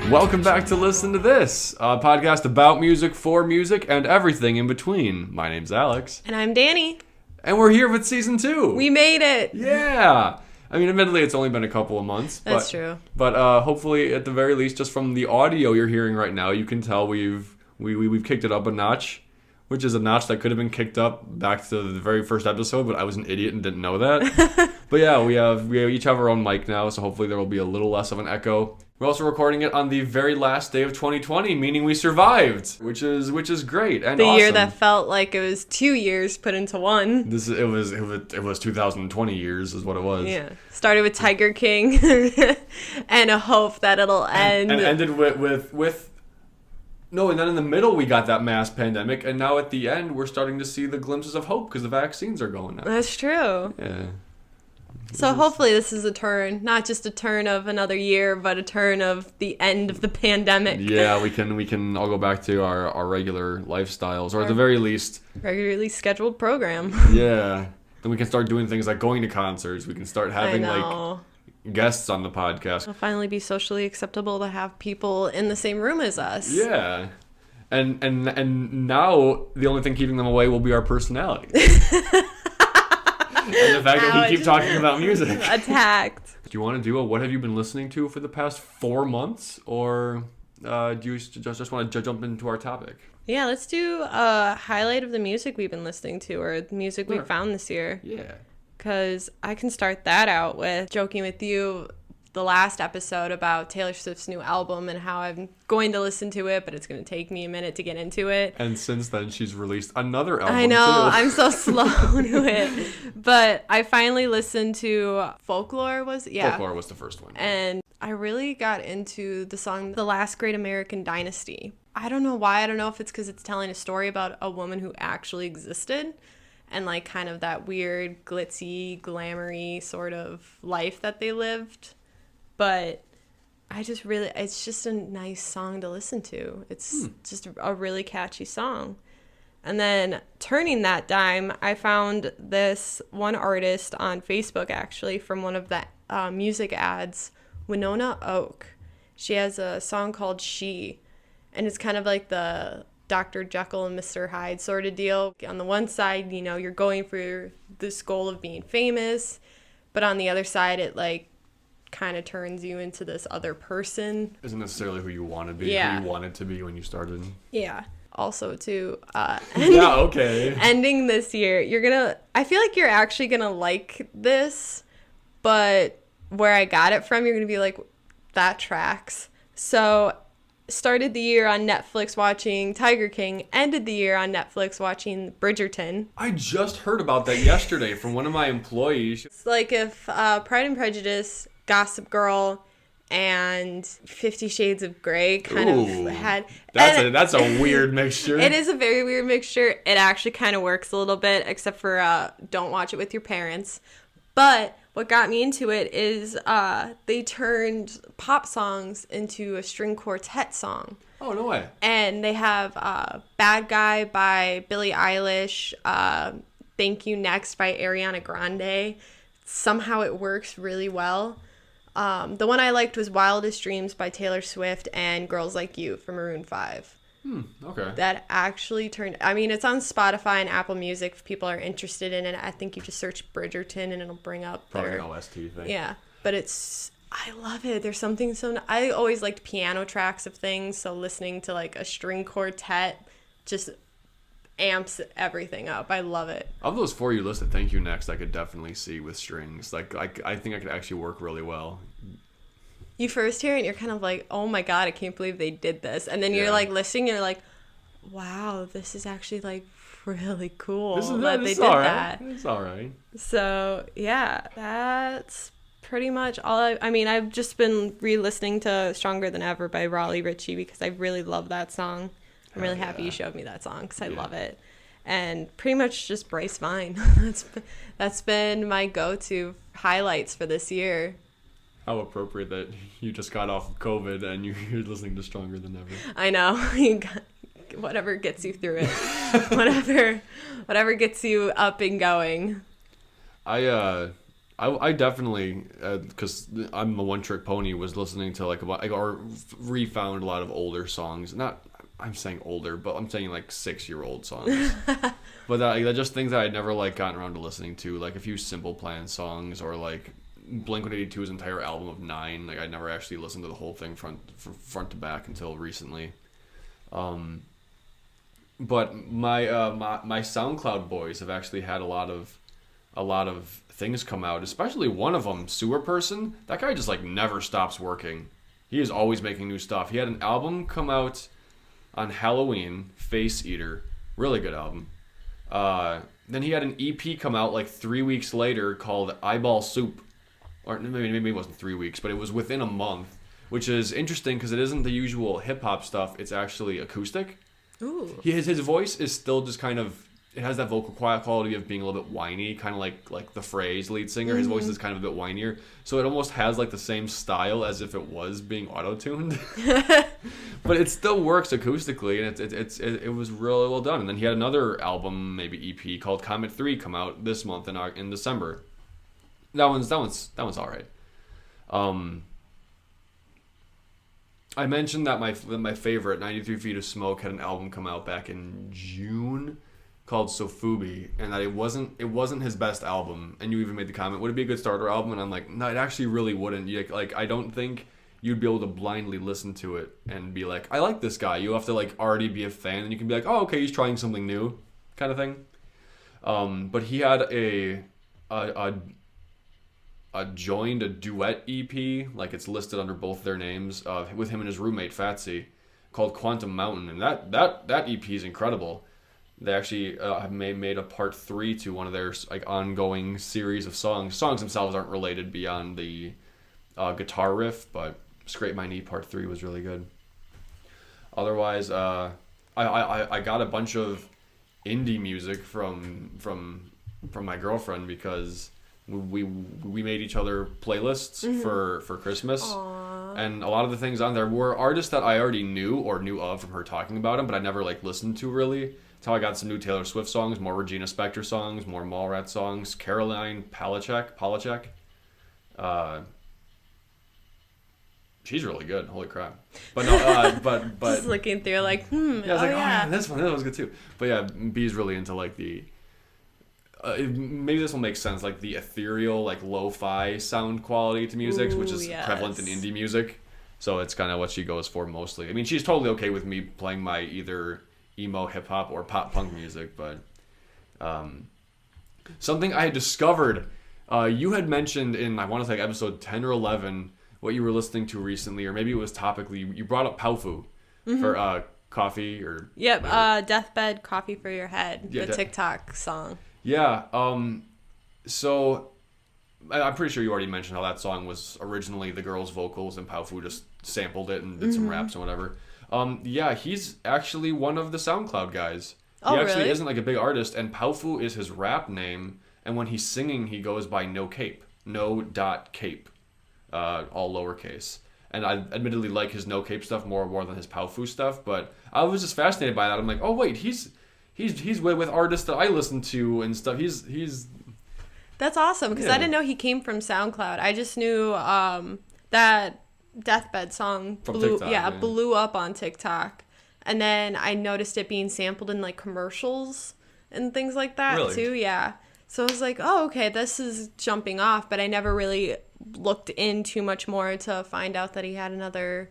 Welcome back to Listen to This, a podcast about music, for music, and everything in between. My name's Alex. And I'm Dani. And we're here with season 2. We made it. Yeah. I mean, admittedly, it's only been a couple of months. That's true. But hopefully, at the very least, just from the audio you're hearing right now, you can tell we've kicked it up a notch, which is a notch that could have been kicked up back to the very first episode, but I was an idiot and didn't know that. But yeah, we each have our own mic now, so hopefully there will be a little less of an echo. We're also recording it on the very last day of 2020, meaning we survived, which is great and awesome. The year that felt like it was 2 years put into one. It was 2020 years is what it was. Yeah, started with Tiger King, and a hope that it'll end. And ended with no, and then in the middle we got that mass pandemic, and now at the end we're starting to see the glimpses of hope because the vaccines are going out. That's true. Yeah. So hopefully this is a turn, not just a turn of another year, but a turn of the end of the pandemic. Yeah, we can all go back to our regular lifestyles, or at the very least, regularly scheduled program. Yeah. Then we can start doing things like going to concerts. We can start having like guests on the podcast. It'll finally be socially acceptable to have people in the same room as us. Yeah. And now the only thing keeping them away will be our personality. And the fact that we keep talking about music. Attacked. Do you want to do a what have you been listening to for the past 4 months? Or do you just want to jump into our topic? Yeah, let's do a highlight of the music we've been listening to, or the music we found this year. Yeah. Because I can start that out with joking with you the last episode about Taylor Swift's new album and how I'm going to listen to it, but it's going to take me a minute to get into it. And since then, she's released another album, I know, too. I'm so slow to it. But I finally listened to Folklore was the first one. And I really got into the song The Last Great American Dynasty. I don't know why. I don't know if it's because it's telling a story about a woman who actually existed and like kind of that weird glitzy, glamoury sort of life that they lived. But it's just a nice song to listen to. It's just a really catchy song. And then turning that dime, I found this one artist on Facebook, actually, from one of the music ads, Winona Oak. She has a song called She, and it's kind of like the Dr. Jekyll and Mr. Hyde sort of deal. On the one side, you know, you're going for this goal of being famous, but on the other side, it like kind of turns you into this other person. Isn't necessarily who you want to be, who you wanted to be when you started. Yeah. Also, too, ending this year, I feel like you're actually gonna like this, but where I got it from, you're gonna be like, that tracks. So, started the year on Netflix watching Tiger King, ended the year on Netflix watching Bridgerton. I just heard about that yesterday from one of my employees. It's like if Pride and Prejudice, Gossip Girl, and 50 Shades of Grey kind of had... That's a weird mixture. It is a very weird mixture. It actually kind of works a little bit, except for don't watch it with your parents. But what got me into it is they turned pop songs into a string quartet song. Oh, no way. And they have Bad Guy by Billie Eilish, Thank You Next by Ariana Grande. Somehow it works really well. The one I liked was Wildest Dreams by Taylor Swift and Girls Like You from Maroon 5. Okay. That actually turned... I mean, it's on Spotify and Apple Music if people are interested in it. I think you just search Bridgerton and it'll bring up probably an OST thing. Yeah, but I love it. There's something so... I always liked piano tracks of things, so listening to like a string quartet just amps everything up. I love it. Of those 4 you listed, Thank You Next, I could definitely see with strings. Like, I think I could actually work really well. You first hear it and you're kind of like, oh my God, I can't believe they did this. And then you're like listening, you're like, wow, this is actually like really cool that they did that. It's all right. So yeah, that's pretty much all. I've just been re-listening to Stronger Than Ever by Raleigh Ritchie because I really love that song. I'm really happy you showed me that song because I love it. And pretty much just Bryce Vine. That's been my go-to highlights for this year. How appropriate that you just got off of COVID and you're listening to Stronger Than Ever. I know. Whatever gets you through it. whatever gets you up and going. I I definitely, because I'm a one-trick pony, was listening to or refound a lot of older songs. Not, I'm saying older, but I'm saying like 6-year-old songs. But they're just things that I'd never like gotten around to listening to, like a few Simple Plan songs or like Blink-182's entire album of 9. Like I never actually listened to the whole thing front to back until recently. But my SoundCloud boys have actually had a lot of things come out, especially one of them, Sewer Person. That guy just like never stops working. He is always making new stuff. He had an album come out on Halloween, Face Eater, really good album. Then he had an EP come out like 3 weeks later called Eyeball Soup, or maybe it wasn't 3 weeks, but it was within a month, which is interesting because it isn't the usual hip hop stuff. It's actually acoustic. Ooh. His voice is still just kind of, it has that vocal quality of being a little bit whiny, kind of like the Phrase lead singer. His voice is kind of a bit whinier, so it almost has like the same style as if it was being auto-tuned. But it still works acoustically, and it was really well done. And then he had another album, maybe EP, called Comet 3 come out this month in December. That one's all right. I mentioned that my favorite, 93 Feet of Smoke, had an album come out back in June called Sofubi, and that it wasn't his best album. And you even made the comment, would it be a good starter album? And I'm like, no, it actually really wouldn't. Like, I don't think you'd be able to blindly listen to it and be like, I like this guy. You have to like already be a fan, and you can be like, oh, okay, he's trying something new, kind of thing. But he had a joined a duet EP, like it's listed under both their names, with him and his roommate Fatsy, called Quantum Mountain, and that EP is incredible. They actually have made a part 3 to one of their like ongoing series of songs. Songs themselves aren't related beyond the guitar riff, but Scrape My Knee Part 3 was really good. Otherwise, I got a bunch of indie music from my girlfriend because we made each other playlists for Christmas. Aww. And a lot of the things on there were artists that I already knew or knew of from her talking about them, but I never like listened to really. That's how I got some new Taylor Swift songs, more Regina Spektor songs, more Mallrats songs, Caroline Polachek. She's really good. Holy crap! But no, but just looking through like, yeah, I was like, yeah, this one was good too. But yeah, B's really into like the. Maybe this will make sense, like the ethereal, like lo-fi sound quality to music, which is prevalent in indie music. So it's kind of what she goes for mostly. I mean, she's totally okay with me playing my either emo, hip hop, or pop punk music. But something I had discovered, you had mentioned in, I want to say episode 10 or 11, what you were listening to recently, or maybe it was topically. You brought up Paufu for coffee or Deathbed Coffee for Your Head, the TikTok song. Yeah, so I'm pretty sure you already mentioned how that song was originally the girl's vocals and Paufu just sampled it and did some raps and whatever. Yeah, he's actually one of the SoundCloud guys. Oh, he actually really? isn't like a big artist, and Paufu is his rap name, and when he's singing, he goes by No Cape, all lowercase. And I admittedly like his No Cape stuff more than his Paufu stuff, but I was just fascinated by that. I'm like, oh wait, he's with artists that I listen to and stuff. He's That's awesome because I didn't know he came from SoundCloud. I just knew that Deathbed song blew up on TikTok, and then I noticed it being sampled in like commercials and things like that too. Yeah, so I was like, oh, okay, this is jumping off, but I never really looked in too much more to find out that he had another.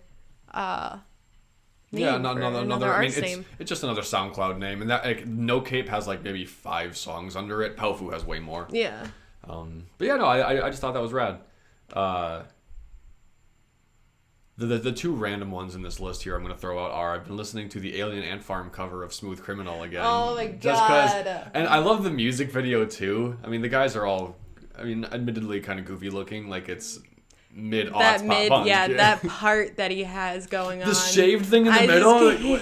Another. I mean, it's just another SoundCloud name, and that like, No Cape has like maybe 5 songs under it. Paufu has way more. Yeah. But yeah, no, I just thought that was rad. The 2 random ones in this list here I'm going to throw out are I've been listening to the Alien Ant Farm cover of Smooth Criminal again. Oh my god! Just 'cause, and I love the music video too. I mean, the guys are all, admittedly kind of goofy looking, like it's mid-aughts pop punk. Yeah, that part that he has going on. The shaved thing in the middle.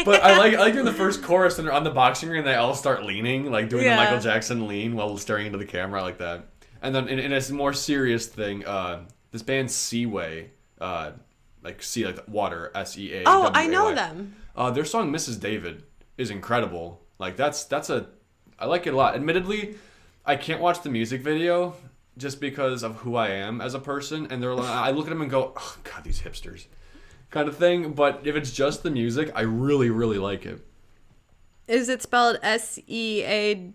But I like in the first chorus and they're on the boxing ring and they all start leaning, like doing the Michael Jackson lean while staring into the camera. I like that. And then in a more serious thing, this band Seaway, like sea like water, SEA. Oh, I know them. Their song Mrs. David is incredible. Like that's I like it a lot. Admittedly, I can't watch the music video just because of who I am as a person, and they're like, I look at them and go, oh god, these hipsters, kind of thing. But if it's just the music, I really, really like it. Is it spelled Seaway?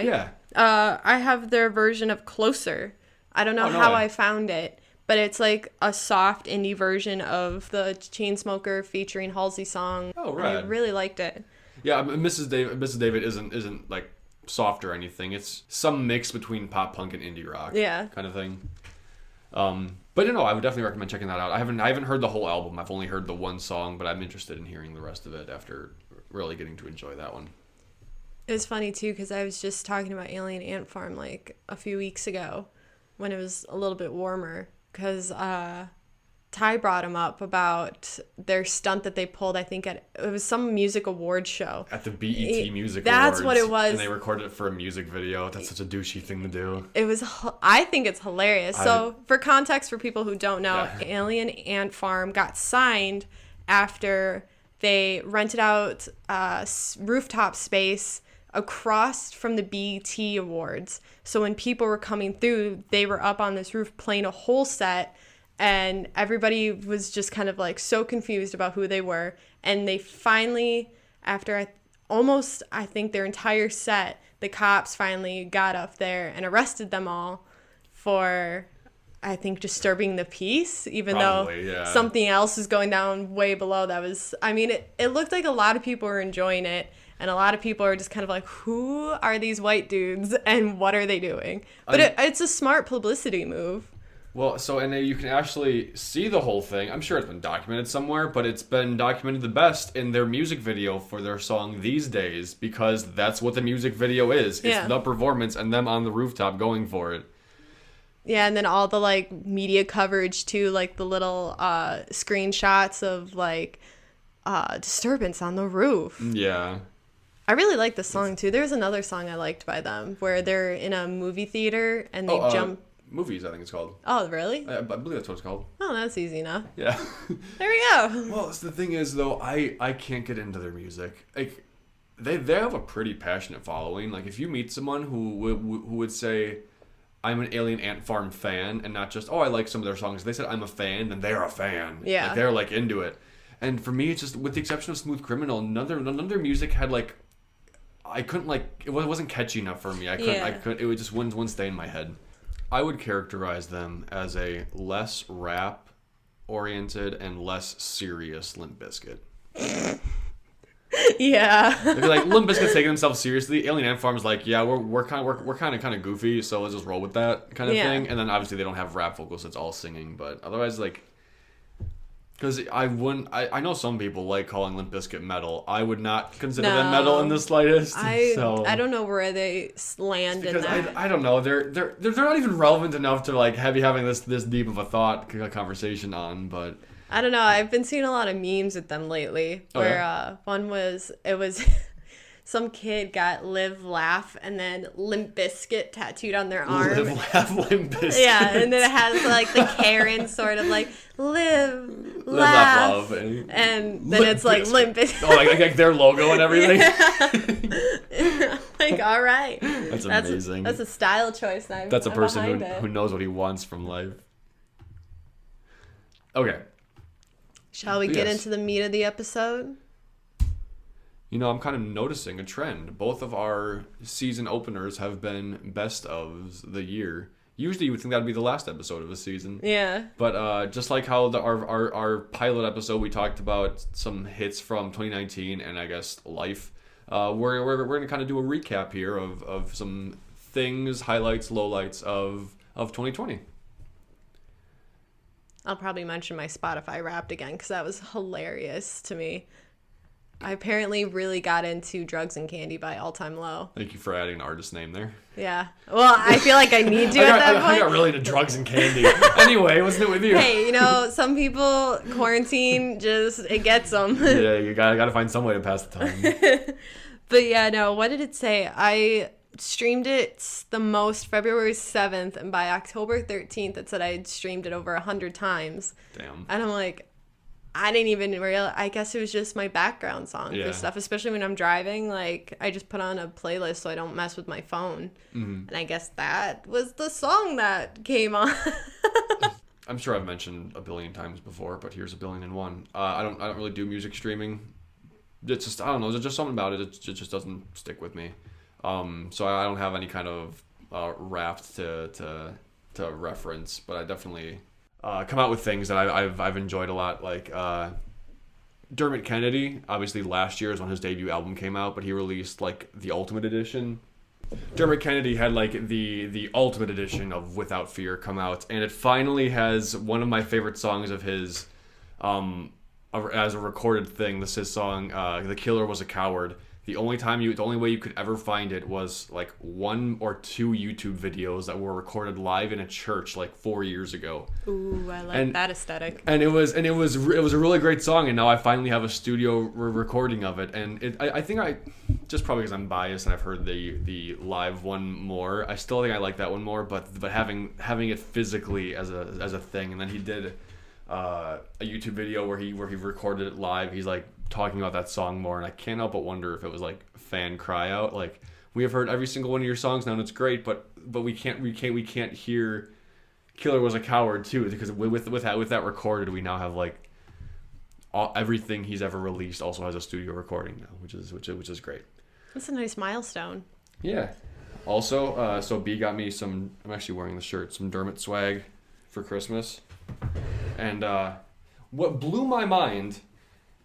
Yeah. I have their version of Closer. I don't know how I found it, but it's like a soft indie version of the Chainsmoker featuring Halsey song. Oh, right. I really liked it. Yeah, Mrs. David isn't like soft or anything. It's some mix between pop punk and indie rock. Yeah. Kind of thing. But I would definitely recommend checking that out. I haven't heard the whole album. I've only heard the one song, but I'm interested in hearing the rest of it after really getting to enjoy that one. It was funny too because I was just talking about Alien Ant Farm like a few weeks ago when it was a little bit warmer because Ty brought him up about their stunt that they pulled. I think it was some music award show At the BET Music That's Awards. what it was. And they recorded it for a music video. That's such a douchey thing to do. It was. I think it's hilarious. So for context, for people who don't know, Yeah. Alien Ant Farm got signed after they rented out rooftop space across from the BET Awards. So when people were coming through, they were up on this roof playing a whole set, and everybody was just kind of like so confused about who they were. And they finally, after I think their entire set, the cops finally got up there and arrested them all for, I think, disturbing the peace, even Probably, though yeah. something else is going down way below. That was, I mean, it looked like a lot of people were enjoying it, and a lot of people are just kind of like, who are these white dudes and what are they doing? But it's a smart publicity move. Well, and you can actually see the whole thing. I'm sure it's been documented somewhere, but it's been documented the best in their music video for their song These Days, because that's what the music video is. It's Yeah. the performance and them on the rooftop going for it. Yeah, and then all the like media coverage too, like the little screenshots of like disturbance on the roof. Yeah. I really like the song too. There's another song I liked by them where they're in a movie theater and they jump. Movies, I think it's called. Oh, really? I believe that's what it's called. Oh, that's easy enough. Yeah. There we go. Well, the thing is, though, I can't get into their music. Like, they have a pretty passionate following. Like, if you meet someone who would say, I'm an Alien Ant Farm fan, and not just, I like some of their songs. If they said, I'm a fan, then they're a fan. Yeah. Like, they're, like, into it. And for me, it's just, with the exception of Smooth Criminal, none of their music had, like, I couldn't, like, it wasn't catchy enough for me. I couldn't, it would just wouldn't stay in my head. I would characterize them as a less rap-oriented and less serious Limp Bizkit. Yeah. If you're like, Limp Bizkit's taking themselves seriously, Alien Ant Farm's like, yeah, we're kind of goofy, so let's just roll with that kind of thing. And then obviously they don't have rap vocals; it's all singing. But otherwise, like, because I know some people like calling Limp Bizkit metal. I would not consider them metal in the slightest. I don't know where they land in that. I don't know. They're not even relevant enough to like having this deep of a thought conversation on. But I don't know. I've been seeing a lot of memes with them lately. Where one was some kid got Live Laugh and then Limp Bizkit tattooed on their arm. Live Laugh Limp Bizkit. Yeah, and then it has like the Karen sort of like Live Laugh, Love, and then it's like Limp Bizkit. Oh, like their logo and everything. Yeah. Like, all right. That's amazing. That's a style choice. That's a person who knows what he wants from life. Okay. Shall we get into the meat of the episode? I'm kind of noticing a trend. Both of our season openers have been best ofs the year. Usually you would think that would be the last episode of the season. Yeah. But just like how our pilot episode, we talked about some hits from 2019 and I guess life. We're going to kind of do a recap here of some things, highlights, lowlights of 2020. I'll probably mention my Spotify Wrapped again because that was hilarious to me. I apparently really got into Drugs and Candy by All Time Low. Thank you for adding an artist name there. Yeah. Well, I feel like I need to at that point. I got really into Drugs and Candy. Anyway, what's new with you? Hey, some people, quarantine, it gets them. Yeah, you gotta find some way to pass the time. But yeah, no, what did it say? I streamed it the most February 7th, and by October 13th, it said I had streamed it over 100 times. Damn. And I'm like, I didn't even realize. I guess it was just my background song Yeah. for stuff, especially when I'm driving. Like, I just put on a playlist so I don't mess with my phone. Mm-hmm. And I guess that was the song that came on. I'm sure I've mentioned a billion times before, but here's a billion and one. I don't really do music streaming. It's just, I don't know, there's just something about it. It just doesn't stick with me. So I don't have any kind of raft to reference, but I definitely come out with things that I've enjoyed a lot. Like Dermot Kennedy, obviously last year is when his debut album came out, but he released like the Ultimate Edition. Dermot Kennedy had like the Ultimate Edition of Without Fear come out, and it finally has one of my favorite songs of his as a recorded thing. This is his song, "The Killer Was a Coward." The only way you could ever find it was like 1 or 2 YouTube videos that were recorded live in a church like 4 years ago. Ooh, I like that aesthetic. And it was a really great song, and now I finally have a studio recording of it. And I think just probably because I'm biased and I've heard the live one more, I still think I like that one more. But having it physically as a thing, and then he did a YouTube video where he recorded it live. He's like talking about that song more, and I can't help but wonder if it was like fan cry out, like, we have heard every single one of your songs now and it's great, but we can't hear Killer Was a Coward too, because with that recorded, we now have like everything he's ever released also has a studio recording now, which is great. That's a nice milestone. Yeah. Also, so B got me some, I'm actually wearing the shirt, some Dermot swag for Christmas. And what blew my mind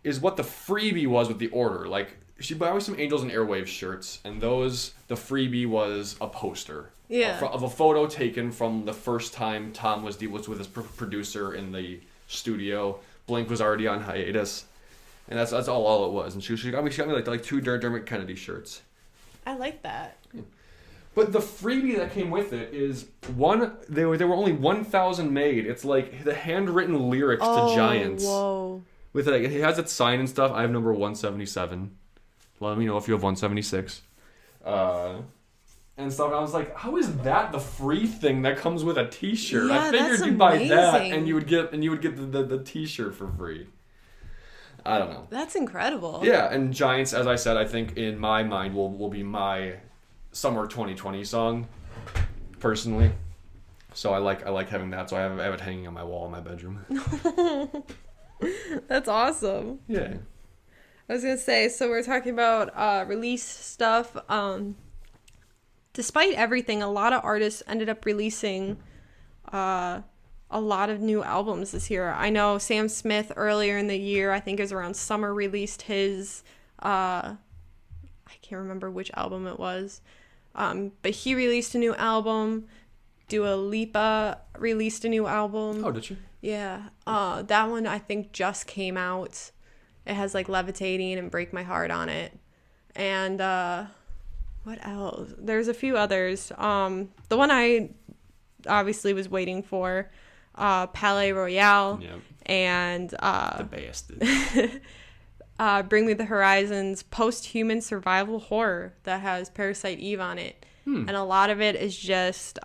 is what the freebie was with the order. Like, she bought me some Angels and Airwaves shirts, and the freebie was a poster. Yeah. Of a photo taken from the first time Tom was with his producer in the studio. Blink was already on hiatus. And that's all it was. And she got me like 2 Dermot Kennedy shirts. I like that. Yeah. But the freebie that came with it is there were only 1,000 made. It's like the handwritten lyrics to Giants. Whoa. With it, it has its sign and stuff. I have number 177. Let me know if you have 176. And stuff. And I was like, how is that the free thing that comes with a T-shirt? Yeah, I figured that's you'd buy that amazing. and you would get the T-shirt for free. I don't know. That's incredible. Yeah, and Giants, as I said, I think in my mind will be my summer 2020 song, personally. So I like having that. So I have it hanging on my wall in my bedroom. That's awesome. Yeah. I was gonna say, so we're talking about release stuff. Despite everything, a lot of artists ended up releasing a lot of new albums this year. I know Sam Smith earlier in the year, I think it was around summer, released his I can't remember which album it was, but he released a new album. Dua Lipa released a new album. Oh, did she? Yeah. That one I think just came out. It has like Levitating and Break My Heart on it. And what else? There's a few others. The one I obviously was waiting for, Palais Royale. Yep. And The best. Bring Me the Horizon's post-human survival horror that has Parasite Eve on it. And a lot of it is just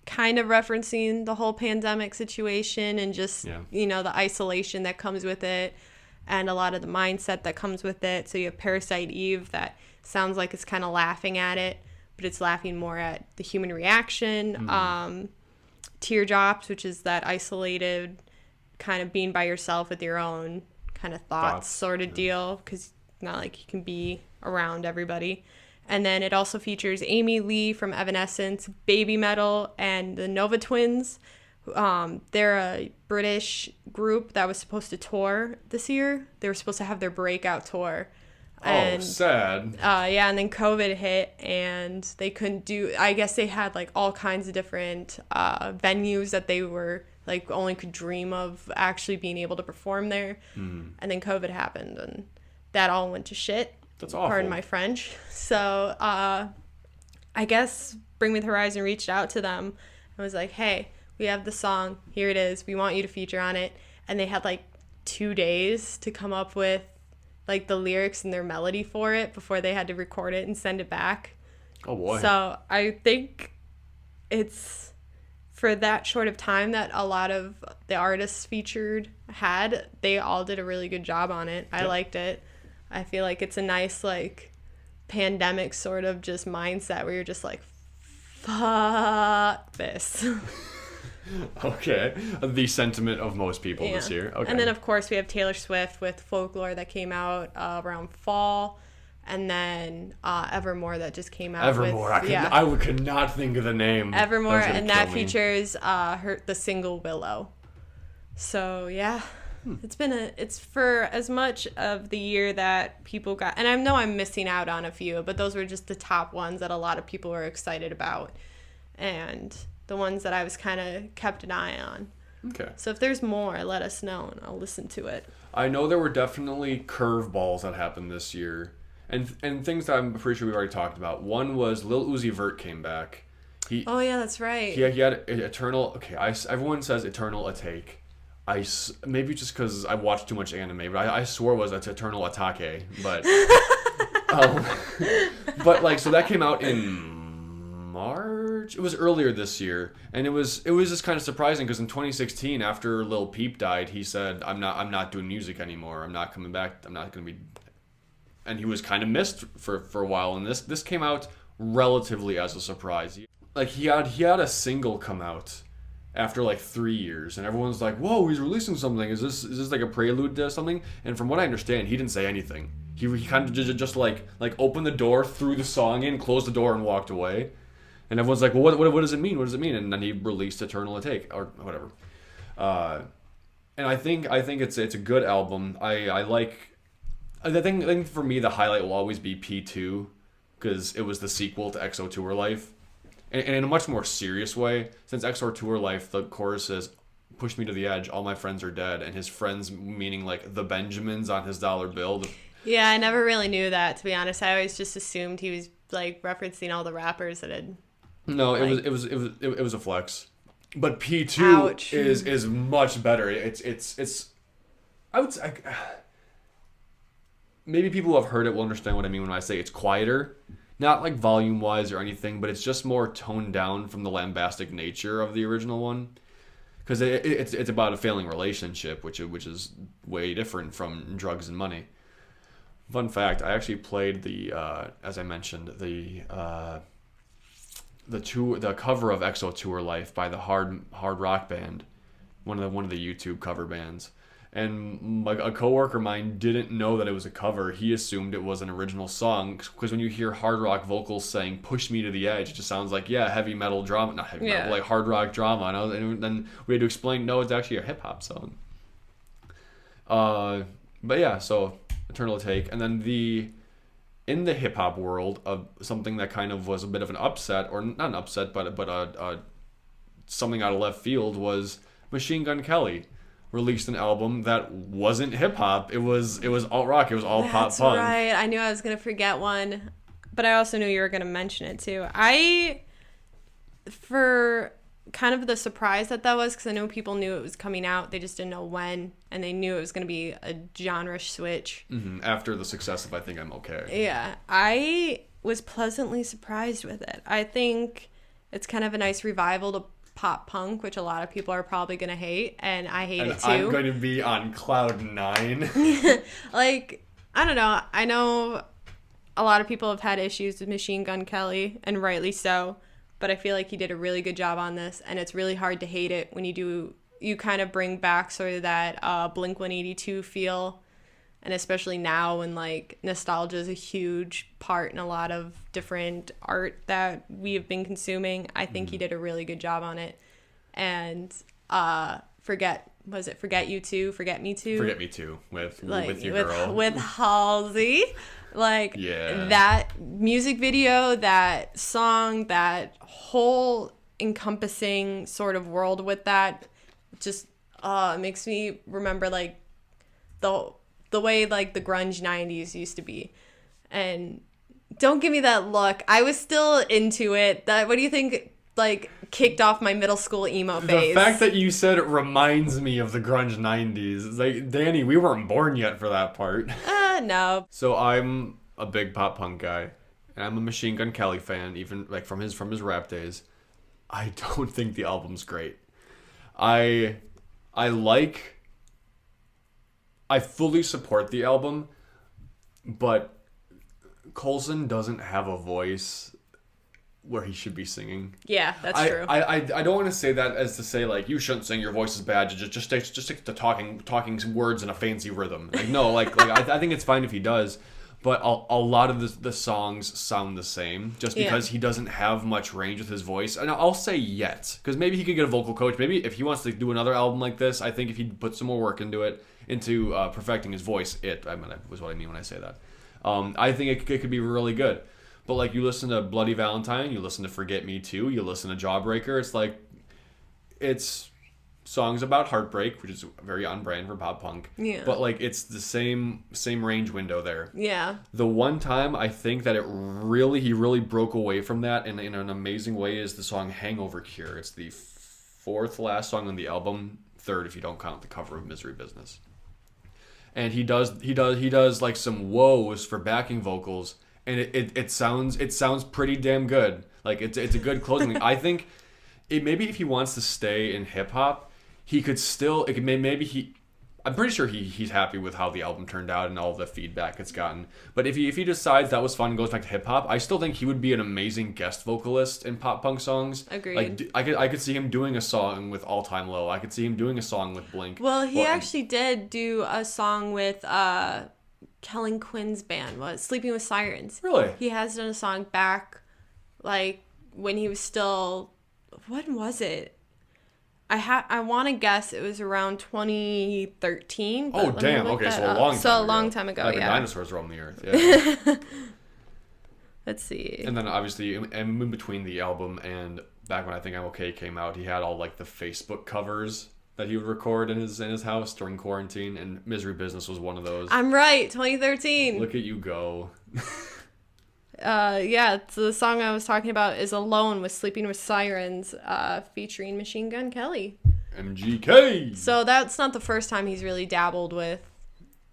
kind of referencing the whole pandemic situation and just, the isolation that comes with it and a lot of the mindset that comes with it. So you have Parasite Eve that sounds like it's kind of laughing at it, but it's laughing more at the human reaction. Teardrops, which is that isolated kind of being by yourself with your own kind of thoughts sort of deal, because it's not like you can be around everybody. And then it also features Amy Lee from Evanescence, Baby Metal, and the Nova Twins. They're a British group that was supposed to tour this year. They were supposed to have their breakout tour. And, sad. and then COVID hit and they couldn't do, I guess they had like all kinds of different venues that they were like only could dream of actually being able to perform there. And then COVID happened and that all went to shit. That's awful. Pardon my French. So I guess Bring Me the Horizon reached out to them and was like, hey, we have the song. Here it is. We want you to feature on it. And they had like 2 days to come up with like the lyrics and their melody for it before they had to record it and send it back. Oh boy. So I think it's for that short of time that a lot of the artists featured had, they all did a really good job on it. I liked it. I feel like it's a nice, like, pandemic sort of just mindset where you're just like, fuck this. Okay. The sentiment of most people this year. Okay. And then, of course, we have Taylor Swift with Folklore that came out around fall. And then Evermore that just came out. Evermore. I could not think of the name. Evermore, and that features the single Willow. So, yeah. It's for as much of the year that people got, and I know I'm missing out on a few, but those were just the top ones that a lot of people were excited about, and the ones that I was kind of kept an eye on. Okay. So if there's more, let us know, and I'll listen to it. I know there were definitely curveballs that happened this year, and things that I'm pretty sure we already talked about. One was Lil Uzi Vert came back. Oh yeah, that's right. He had Eternal. Okay, everyone says Eternal Atake. Maybe just because I watched too much anime, but I swore it was Eternal Atake. But but like, so that came out in March. It was earlier this year, and it was just kind of surprising because in 2016, after Lil Peep died, he said, "I'm not doing music anymore. I'm not coming back. I'm not going to be." And he was kind of missed for a while, and this came out relatively as a surprise. Like he had a single come out after like 3 years, and everyone's like, "Whoa, he's releasing something. Is this like a prelude to something?" And from what I understand, he didn't say anything. He kind of just like opened the door, threw the song in, closed the door, and walked away. And everyone's like, "Well, what does it mean? What does it mean?" And then he released Eternal Atake or whatever. And I think it's a good album. I think for me the highlight will always be P2 because it was the sequel to XO Tour Life. And in a much more serious way, since XO Tour Life, the chorus says, "Push me to the edge, all my friends are dead," and his friends meaning like the Benjamins on his dollar bill. Yeah, I never really knew that, to be honest. I always just assumed he was like referencing all the rappers that had. No, like, it was a flex. But P2 is much better. It's I would say, maybe people who have heard it will understand what I mean when I say it's quieter. Not like volume-wise or anything, but it's just more toned down from the lambastic nature of the original one. Because it's about a failing relationship, which is way different from drugs and money. Fun fact, I actually played as I mentioned, the cover of XO Tour Life by the hard rock band, one of the YouTube cover bands. And like a coworker of mine didn't know that it was a cover. He assumed it was an original song because when you hear hard rock vocals saying "push me to the edge," it just sounds like heavy metal drama, not heavy metal, like hard rock drama. And then we had to explain, no, it's actually a hip hop song. But yeah, so Eternal Take, and then in the hip hop world of something that kind of was a bit of an upset, or not an upset, but something out of left field was Machine Gun Kelly released an album that wasn't hip hop. It was alt rock. It was all pop punk. That's right. I knew I was gonna forget one, but I also knew you were gonna mention it too. For kind of the surprise that was, because I know people knew it was coming out, they just didn't know when, and they knew it was gonna be a genre switch. Mm-hmm. After the success of I Think I'm Okay. Yeah, I was pleasantly surprised with it. I think it's kind of a nice revival to pop punk, which a lot of people are probably gonna hate, and I hate it too. I'm going to be on cloud 9. Like, I don't know. I know a lot of people have had issues with Machine Gun Kelly, and rightly so, but I feel like he did a really good job on this, and it's really hard to hate it when you kind of bring back sort of that Blink-182 feel, and especially now when like nostalgia is a huge part in a lot of different art that we have been consuming. I think he did a really good job on it. And Forget Me Too with your girl, with Halsey. Like, that music video, that song, that whole encompassing sort of world with that just it makes me remember like the way like the grunge 90s used to be. And don't give me that look. I was still into it. What do you think like kicked off my middle school emo phase? The fact that you said it reminds me of the grunge 90s. It's like, Dani, we weren't born yet for that part. No. So I'm a big pop punk guy, and I'm a Machine Gun Kelly fan, even like from his rap days. I don't think the album's great. I like, I fully support the album, but Coulson doesn't have a voice where he should be singing. Yeah, that's true. I don't want to say that as to say like you shouldn't sing, your voice is bad. Just stick to talking some words in a fancy rhythm. Like no, like I think it's fine if he does, but a lot of the songs sound the same just because he doesn't have much range with his voice. And I'll say yet, because maybe he could get a vocal coach. Maybe if he wants to do another album like this, I think if he put some more work into it, into perfecting his voice, was what I mean when I say that. I think it could be really good. But like you listen to Bloody Valentine, you listen to Forget Me Too, you listen to Jawbreaker, it's like it's songs about heartbreak, which is very on brand for pop punk. Yeah. But like it's the same range window there. Yeah. The one time I think that he really broke away from that in an amazing way is the song Hangover Cure. It's the fourth last song on the album, third if you don't count the cover of Misery Business. And he does like some woes for backing vocals. And it sounds pretty damn good. Like it's a good closing thing. I think maybe if he wants to stay in hip hop, he could still. I'm pretty sure he's happy with how the album turned out and all the feedback it's gotten. But if he decides that was fun and goes back to hip hop, I still think he would be an amazing guest vocalist in pop punk songs. Agreed. Like I could see him doing a song with All Time Low. I could see him doing a song with Blink. Well, he actually did do a song with Kellen Quinn's band, was Sleeping with Sirens. Really? He has done a song back, like, when he was still, when was it? I want to guess it was around 2013. Oh, damn. Okay, so a long time ago. Like yeah. Dinosaurs roam the earth. Yeah. Let's see. And then obviously, in between the album and back when I Think I'm Okay came out, he had all like the Facebook covers that he would record in his house during quarantine, and Misery Business was one of those. I'm right, 2013. Look at you go. Yeah, so the song I was talking about is Alone with Sleeping with Sirens, featuring Machine Gun Kelly. MGK! So that's not the first time he's really dabbled with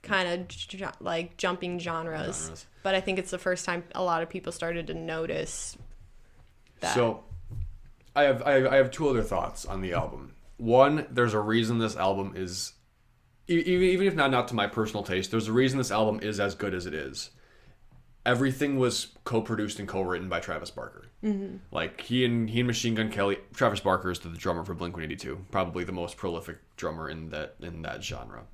kind of like jumping genres. But I think it's the first time a lot of people started to notice that. So, I have two other thoughts on the album. One, there's a reason this album is, even if not to my personal taste, there's a reason this album is as good as it is. Everything was co-produced and co-written by Travis Barker. Mm-hmm. Like he and Machine Gun Kelly. Travis Barker is the drummer for Blink-182, probably the most prolific drummer in that genre.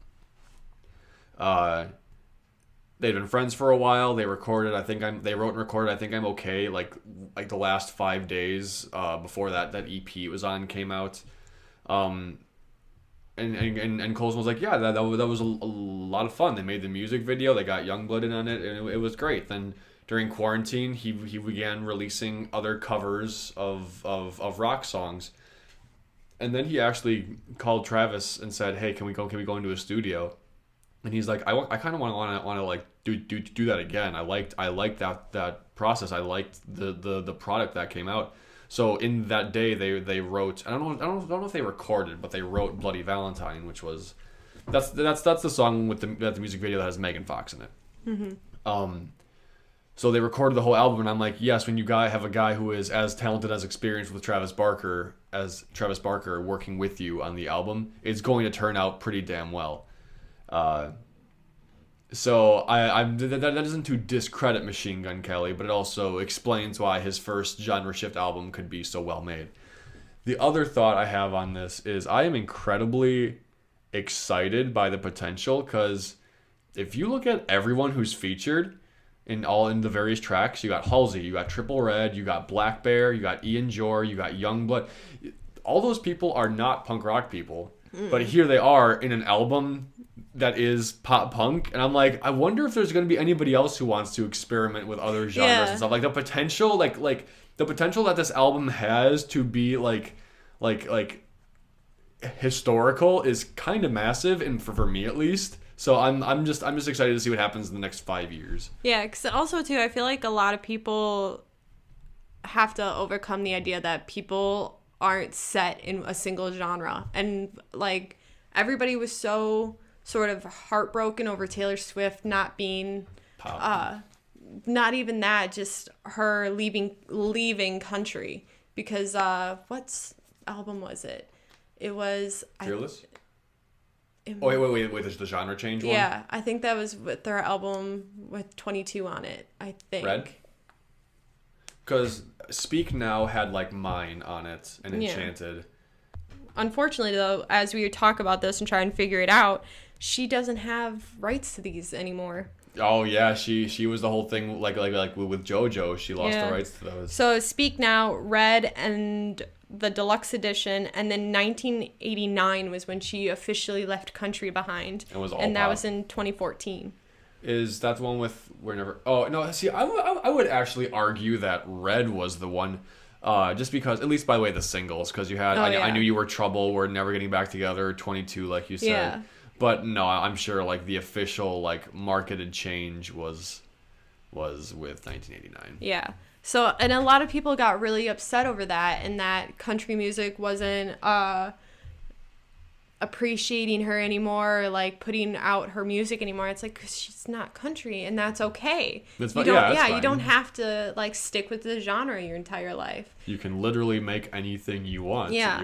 They'd been friends for a while. They recorded. They wrote and recorded. I Think I'm Okay. Like the last 5 days before that EP it was on came out. And Coulson was like, yeah, that was a lot of fun. They made the music video. They got Youngblood in on it, and it was great. Then during quarantine, he began releasing other covers of rock songs. And then he actually called Travis and said, hey, can we go into a studio? And he's like, I kind of want to like do that again. I liked that process. I liked the product that came out. So in that day, they wrote. I don't know if they recorded, but they wrote "Bloody Valentine," which was that's the song with the music video that has Megan Fox in it. Mm-hmm. So they recorded the whole album, and I'm like, yes, when you have a guy who is as talented as experienced with Travis Barker working with you on the album, it's going to turn out pretty damn well. So that isn't to discredit Machine Gun Kelly, but it also explains why his first genre shift album could be so well made. The other thought I have on this is I am incredibly excited by the potential, because if you look at everyone who's featured in the various tracks, you got Halsey, you got Triple Red, you got Black Bear, you got Ian Jor, you got Youngblood. All those people are not punk rock people, but here they are in an album that is pop punk, and I'm like, I wonder if there's going to be anybody else who wants to experiment with other genres and stuff. Like the potential, like the potential that this album has to be like historical is kind of massive, and for me at least. So I'm just excited to see what happens in the next 5 years. Yeah, because also too, I feel like a lot of people have to overcome the idea that people aren't set in a single genre, and like everybody was so sort of heartbroken over Taylor Swift not being not even that, just her leaving country, because what's album was it? It was Fearless? Wait, there's the genre change one? Yeah, I think that was with their album with 22 on it, I think. Red? Because Speak Now had like Mine on it and Enchanted. Unfortunately, though, as we talk about this and try and figure it out, she doesn't have rights to these anymore. Oh yeah, she was the whole thing like with JoJo. She lost the rights to those. So Speak Now, Red, and the deluxe edition, and then 1989 was when she officially left country behind. It was all and that pop. was in 2014. Is that the one with whenever? Oh no, see, I would actually argue that Red was the one, just because at least by the way the singles, because you had I Knew You Were Trouble, We're Never Getting Back Together, 22 like you said. Yeah. But no, I'm sure like the official like marketed change was with 1989. Yeah. So, and a lot of people got really upset over that, and that country music wasn't appreciating her anymore, or like putting out her music anymore. It's like, 'cause she's not country, and that's okay. That's you fine. don't, That's fine. You don't have to like stick with the genre your entire life. You can literally make anything you want. Yeah.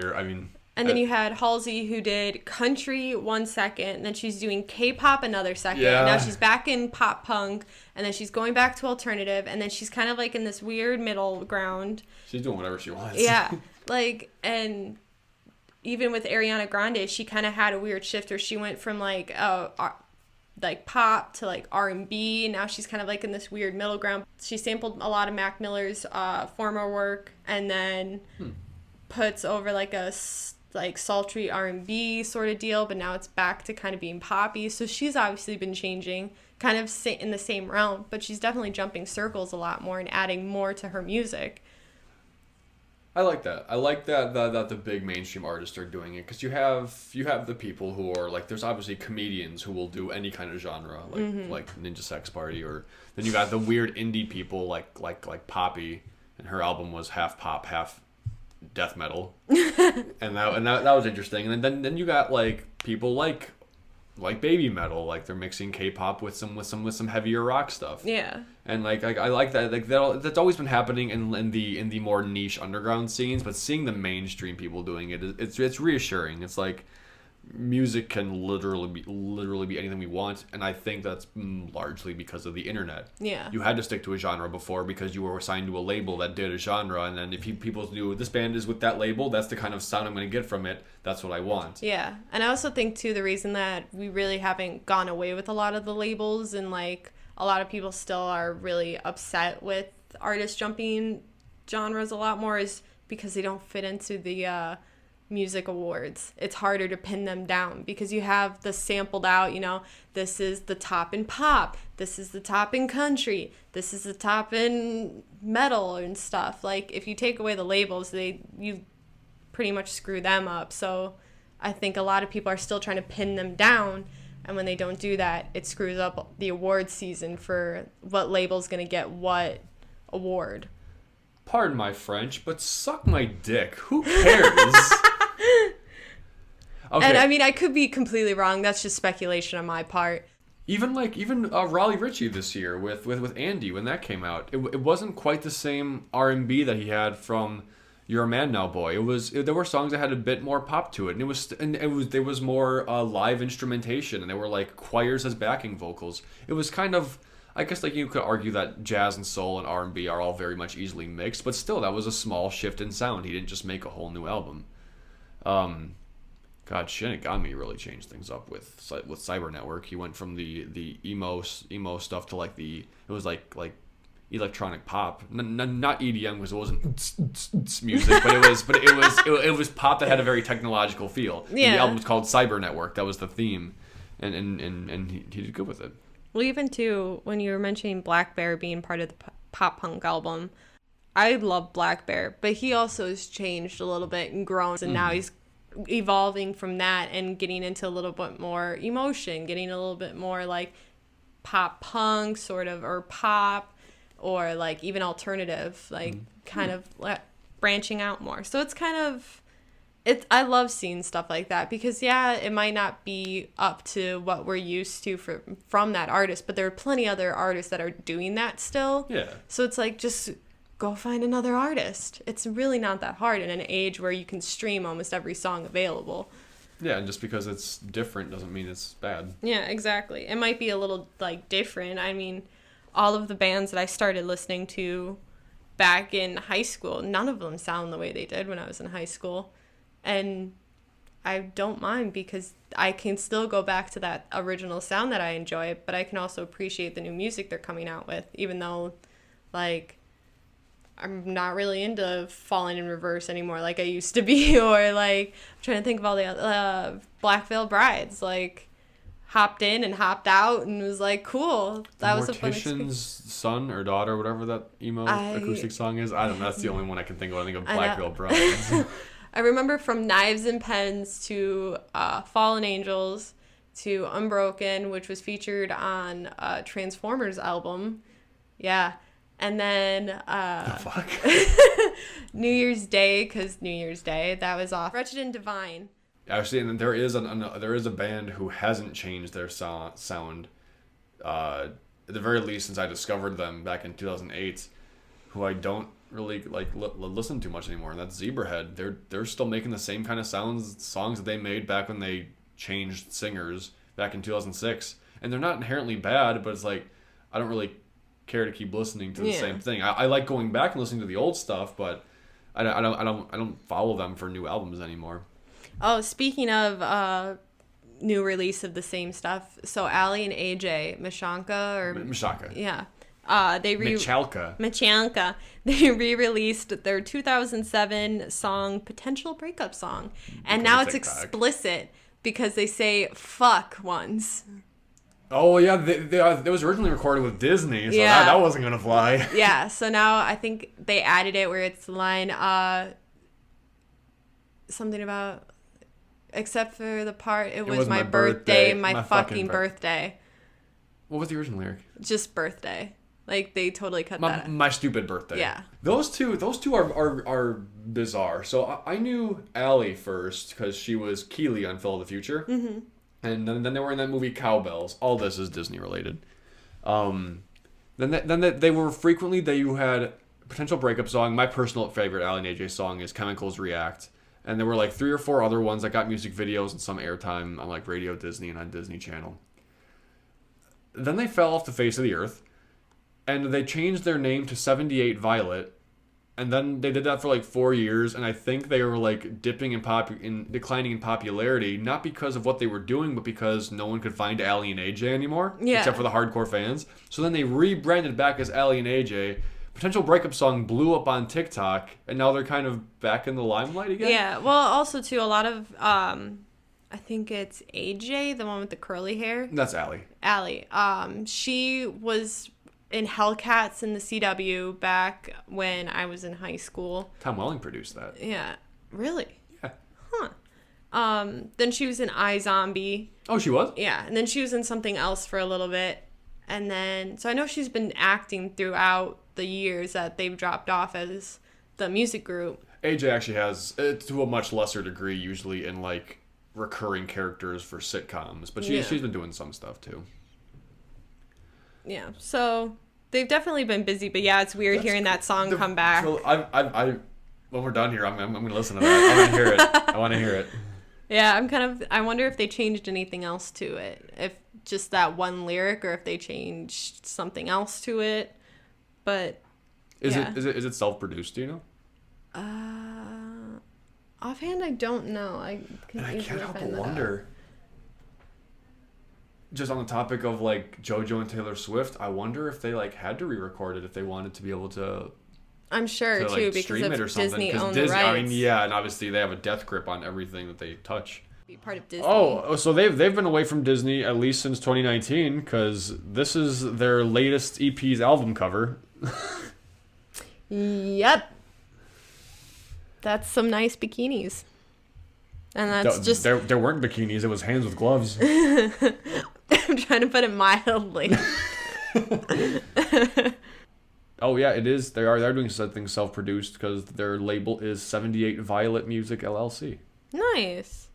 And then you had Halsey, who did country 1 second, and then she's doing K-pop another second. Yeah. And now she's back in pop punk, and then she's going back to alternative, and then she's kind of like in this weird middle ground. She's doing whatever she wants. Yeah. Like, and even with Ariana Grande, she kind of had a weird shift where she went from like pop to like R&B, and now she's kind of like in this weird middle ground. She sampled a lot of Mac Miller's former work, and then puts over like a like sultry R&B sort of deal, but now it's back to kind of being poppy. So she's obviously been changing, kind of in the same realm, but she's definitely jumping circles a lot more and adding more to her music. I like that. I like that the big mainstream artists are doing it, because you have the people who are like, there's obviously comedians who will do any kind of genre, like Ninja Sex Party, or then you got the weird indie people like Poppy, and her album was half pop, half death metal, and that was interesting. And then you got like people like Baby Metal, like they're mixing K-pop with some heavier rock stuff. Yeah. And like I like that, like that's always been happening in the more niche underground scenes, but seeing the mainstream people doing it, it's reassuring. It's like music can literally be anything we want, and I think that's largely because of the internet. Yeah. You had to stick to a genre before because you were assigned to a label that did a genre, and then if people knew this band is with that label, that's the kind of sound I'm going to get from it, that's what I want. Yeah. And I also think too, the reason that we really haven't gone away with a lot of the labels, and like a lot of people still are really upset with artists jumping genres a lot more, is because they don't fit into the music awards. It's harder to pin them down because you have the sampled out, this is the top in pop, this is the top in country, this is the top in metal and stuff. Like, if you take away the labels, you pretty much screw them up. So I think a lot of people are still trying to pin them down, and when they don't do that, it screws up the award season for what label's going to get what award. Pardon my French, but suck my dick. Who cares? Okay. And I mean, I could be completely wrong. That's just speculation on my part. Even Raleigh Ritchie this year with Andy, when that came out, it wasn't quite the same R&B that he had from You're a Man Now Boy. There were songs that had a bit more pop to it, and there was more live instrumentation, and there were like choirs as backing vocals. It was kind of, I guess, like, you could argue that jazz and soul and R&B are all very much easily mixed, but still, that was a small shift in sound. He didn't just make a whole new album. God, Shinigami really changed things up with Cyber Network. He went from the emo stuff to like it was like electronic pop, not EDM because it wasn't music, but it was pop that had a very technological feel. Yeah. And the album was called Cyber Network. That was the theme, and he did good with it. Well, even too, when you were mentioning Black Bear being part of the pop punk album, I love Black Bear, but he also has changed a little bit and grown, and now he's evolving from that and getting into a little bit more emotion, getting a little bit more like pop punk sort of, or pop, or like even alternative, like kind of branching out more. So it's kind of, I love seeing stuff like that, because it might not be up to what we're used to from that artist, but there are plenty other artists that are doing that still. Yeah. So it's like, just go find another artist. It's really not that hard in an age where you can stream almost every song available. Yeah, and just because it's different doesn't mean it's bad. Yeah, exactly. It might be a little, like, different. I mean, all of the bands that I started listening to back in high school, none of them sound the way they did when I was in high school. And I don't mind because I can still go back to that original sound that I enjoy, but I can also appreciate the new music they're coming out with, even though, like, I'm not really into Falling in Reverse anymore like I used to be, or, like, I'm trying to think of all the Black Veil Brides, like, hopped in and hopped out and was like, cool. That was a fun experience. Son or daughter, whatever that emo acoustic song is. I don't know. That's the only one I can think of. I think of Black Veil Brides. I remember from Knives and Pens to Fallen Angels to Unbroken, which was featured on Transformers album. Yeah. And then The fuck? New Year's Day, because New Year's Day, that was off. Wretched and Divine. Actually, and there is a band who hasn't changed their sound, at the very least since I discovered them back in 2008, who I don't really like listen to much anymore, and that's Zebrahead. They're still making the same kind of songs that they made back when they changed singers back in 2006, and they're not inherently bad, but it's like I don't really care to keep listening to the same thing. I like going back and listening to the old stuff, but I don't follow them for new albums anymore. Oh, speaking of new release of the same stuff, so Ali and AJ Michalka. Yeah. Michalka. They re-released their 2007 song Potential Breakup Song. And now it's explicit because they say fuck once. Oh, yeah. It was originally recorded with Disney, so that wasn't going to fly. Yeah, so now I think they added it where it's the line, something about, except for the part, it was my birthday, my fucking birthday. What was the original lyric? Just birthday. Like, they totally cut that out. My stupid birthday. Yeah. Those two are bizarre. So I knew Allie first because she was Keely on Phil of the Future. Mm-hmm. And then they were in that movie Cowbells. All this is Disney related. Then they were frequently, you had Potential Breakup Song. My personal favorite Allie and AJ song is Chemicals React. And there were like 3 or 4 other ones that got music videos and some airtime on like Radio Disney and on Disney Channel. Then they fell off the face of the earth. And they changed their name to 78 Violet, and then they did that for like 4 years, and I think they were like declining in popularity, not because of what they were doing, but because no one could find Allie and AJ anymore, except for the hardcore fans. So then they rebranded back as Allie and AJ. Potential Breakup Song blew up on TikTok, and now they're kind of back in the limelight again. Yeah, well, also too, a lot of I think it's AJ, the one with the curly hair. That's Allie. Allie. She was in Hellcats in the CW back when I was in high school. Tom Welling produced that. Yeah. Really? Yeah. Huh. Then she was in iZombie. Oh, she was? Yeah. And then she was in something else for a little bit. And then, so I know she's been acting throughout the years that they've dropped off as the music group. AJ actually has, to a much lesser degree, usually in like recurring characters for sitcoms. But she's been doing some stuff too. Yeah, so they've definitely been busy, but yeah, it's weird hearing that song come back. I when we're done here, I'm going to listen to that. I want to hear it. I want to hear it. Yeah, I wonder if they changed anything else to it. If just that one lyric or if they changed something else to it. But Is it self-produced, do you know? Offhand, I don't know. I can't help but wonder. Just on the topic of like JoJo and Taylor Swift, I wonder if they like had to re-record it if they wanted to be able to. I'm sure too, because of Disney owned the rights. I mean, yeah, and obviously they have a death grip on everything that they touch. Be part of Disney. Oh, so they've been away from Disney at least since 2019 because this is their latest EP's album cover. Yep. That's some nice bikinis. And that's just... There weren't bikinis. It was hands with gloves. I'm trying to put it mildly. Oh, yeah, it is. They're doing something self-produced because their label is 78 Violet Music LLC. Nice.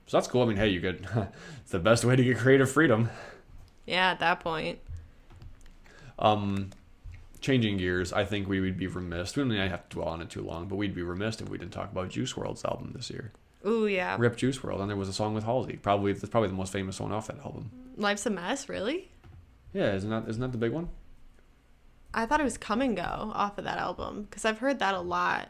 So that's cool. I mean, hey, you get... it's the best way to get creative freedom. Yeah, at that point. changing gears, I think we would be remiss. We don't have to dwell on it too long, but we'd be remiss if we didn't talk about Juice WRLD's album this year. Ooh, yeah. Rip Juice WRLD, and there was a song with Halsey. That's probably the most famous one off that album. Life's a Mess, really? Yeah, isn't that the big one? I thought it was Come and Go off of that album, because I've heard that a lot.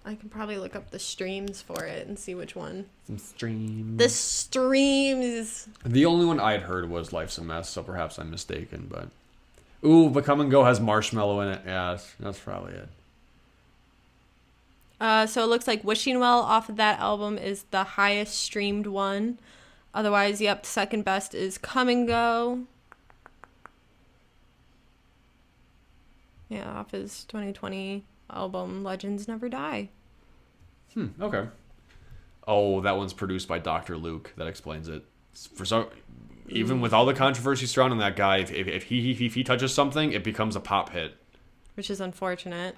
I can probably look up the streams for it and see which one. Some streams. The streams. The only one I'd heard was Life's a Mess, so perhaps I'm mistaken, but... Ooh, but Come and Go has Marshmello in it. Yeah, that's probably it. So it looks like Wishing Well off of that album is the highest streamed one. Otherwise, yep, second best is Come and Go. Yeah, off his 2020 album, Legends Never Die. Okay. Oh, that one's produced by Dr. Luke. That explains it. Even with all the controversy surrounding that guy, if he touches something, it becomes a pop hit. Which is unfortunate.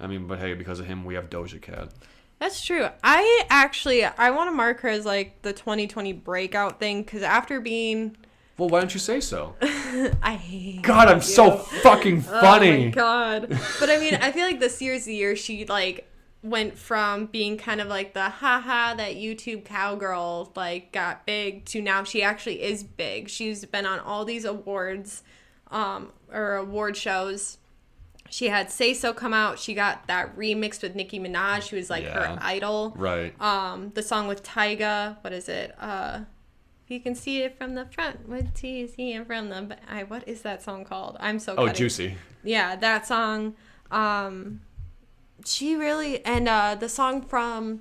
I mean, but hey, because of him, we have Doja Cat. That's true. I want to mark her as like the 2020 breakout thing, because after being... Well, why don't you say so? I hate God, I'm you. so fucking funny. Oh my God. But I mean, I feel like this year's the year she like went from being kind of like the haha that YouTube cowgirl like got big to now she actually is big. She's been on all these awards or award shows. She had Say So come out. She got that remix with Nicki Minaj, who was like her idol. Right. The song with Tyga, what is it? You can see it from the front. What do you see it from the back? What is that song called? I'm so Oh, Juicy. Yeah, that song. She really... And the song from